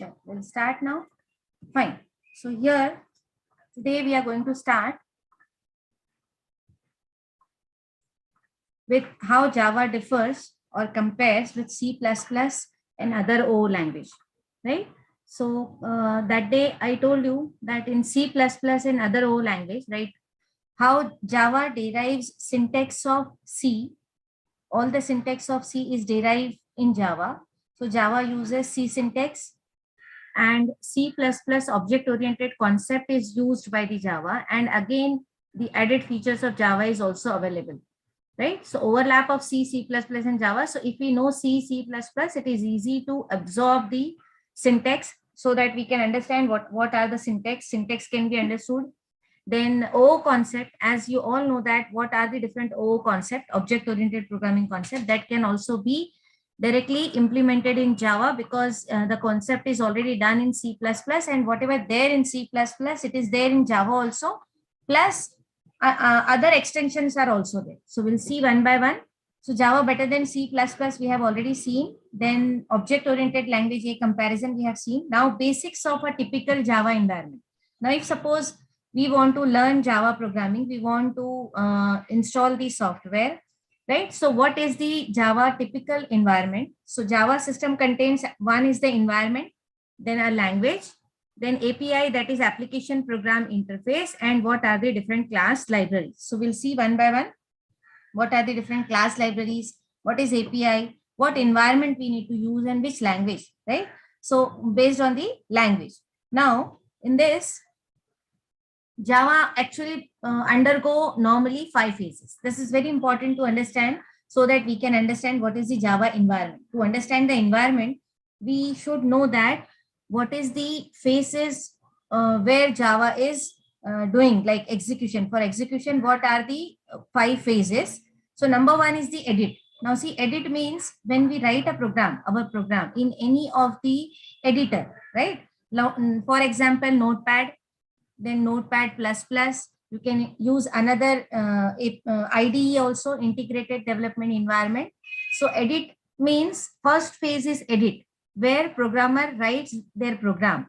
Sure, we'll start now. Fine. So here, today we are going to start with how Java differs or compares with C++ and other O language, right? So that day I told you that in C++ and other O language, right, how Java derives syntax of C. All the syntax of C is derived in Java. So Java uses C syntax, and C++ object-oriented concept is used by the Java. And again, the added features of Java is also available, right? So overlap of C, C++ and Java. So if we know C, C++, it is easy to absorb the syntax so that we can understand what are the syntax. Syntax can be understood. Then O concept, as you all know that what are the different O concept, object-oriented programming concept, that can also be directly implemented in Java because the concept is already done in C++, and whatever there in C++, it is there in Java also, plus other extensions are also there. So we'll see one by one. So Java better than C++ we have already seen. Then object-oriented language A comparison we have seen. Now basics of a typical Java environment. Now if suppose we want to learn Java programming, we want to install the software, right? So what is the Java typical environment? So Java system contains, one is the environment, then a language, then API, that is application program interface, and what are the different class libraries. So we'll see one by one. What are the different class libraries? What is API? What environment we need to use and which language, right? So based on the language. Now in this, Java actually undergo normally 5 phases. This is very important to understand so that we can understand what is the Java environment. To understand the environment, we should know that what is the phases where Java is doing, like execution. For execution, what are the 5 phases? So number 1 is the edit. Now see, edit means when we write a program, our program in any of the editor, right? Now, for example, Notepad, then Notepad++. You can use another IDE also, integrated development environment. So edit means first phase is edit, where programmer writes their program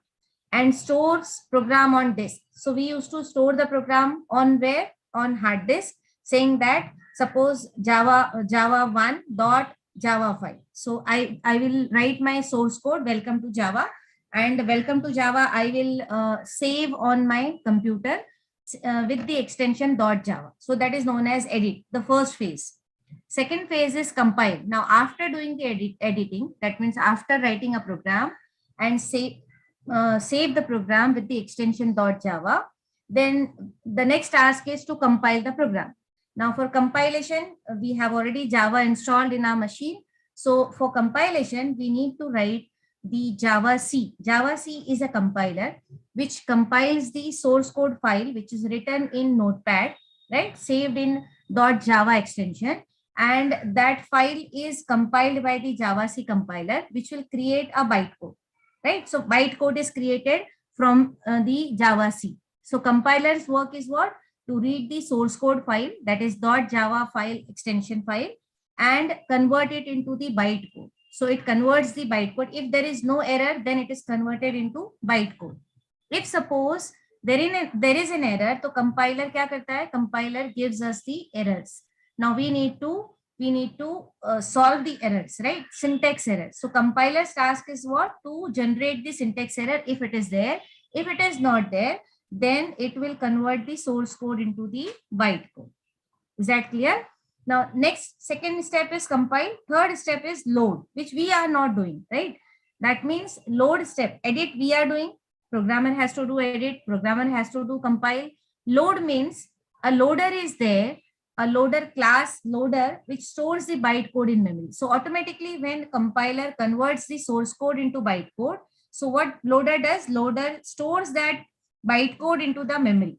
and stores program on disk. So we used to store the program on where? On hard disk, saying that suppose Java1 dot Java file. So I will write my source code, welcome to Java, and welcome to Java I will save on my computer with the extension .java. So that is known as edit, the first phase. Second phase is compile. Now after doing the editing, that means after writing a program and save the program with the extension .java, then the next task is to compile the program. Now for compilation, we have already Java installed in our machine. So for compilation, we need to write the Java C. Java C is a compiler which compiles the source code file which is written in Notepad, right? Saved in .java extension, and that file is compiled by the Java C compiler, which will create a bytecode, right? So bytecode is created from the Java C. So compiler's work is what? To read the source code file, that is .java file extension file, and convert it into the bytecode. So it converts the bytecode. If there is no error, then it is converted into bytecode. If suppose there is an error, so compiler kya karta hai? Compiler gives us the errors. Now we need to solve the errors, right? Syntax errors. So compiler's task is what? To generate the syntax error if it is there. If it is not there, then it will convert the source code into the bytecode. Is that clear? Now, second step is compile. Third step is load, which we are not doing, right? That means load step. Edit we are doing. Programmer has to do edit. Programmer has to do compile. Load means a loader is there, a loader class loader, which stores the bytecode in memory. So automatically when compiler converts the source code into bytecode, so what loader does? Loader stores that bytecode into the memory.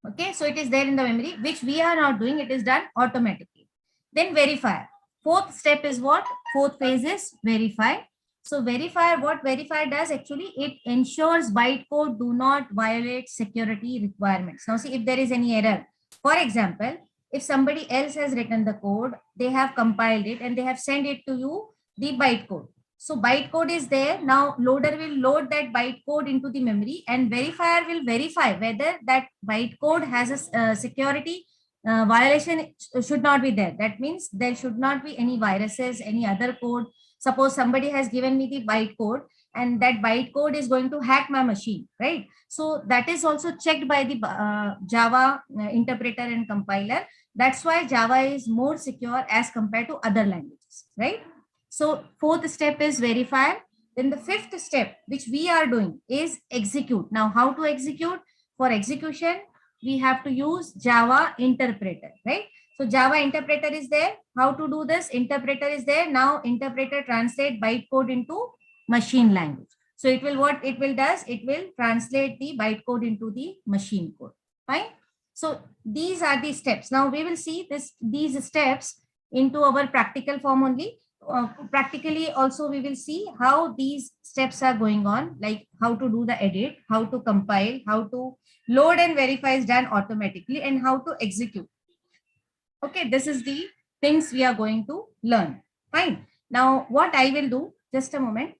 Okay, so it is there in the memory, which we are not doing. It is done automatically. Then verifier. Fourth step is what? Fourth phase is verify. So verifier, what verifier does actually, it ensures bytecode do not violate security requirements. Now see if there is any error. For example, if somebody else has written the code, they have compiled it and they have sent it to you, the bytecode. So bytecode is there. Now loader will load that bytecode into the memory, and verifier will verify whether that bytecode has a security violation should not be there. That means there should not be any viruses, any other code. Suppose somebody has given me the bytecode, and that bytecode is going to hack my machine, right? So that is also checked by the Java interpreter and compiler. That's why Java is more secure as compared to other languages, right? So fourth step is verify. Then the fifth step, which we are doing, is execute. Now, how to execute? For execution, we have to use Java interpreter, right? So Java interpreter is there. How to do this? Interpreter is there. Now interpreter translate bytecode into machine language. So it will, what it will does, it will translate the bytecode into the machine code. Fine. So these are the steps. Now we will see these steps into our practical form only. Practically also we will see how these steps are going on, like how to do the edit, how to compile, how to load and verify is done automatically, and how to execute. Okay, this is the things we are going to learn. Fine. Now what I will do, just a moment.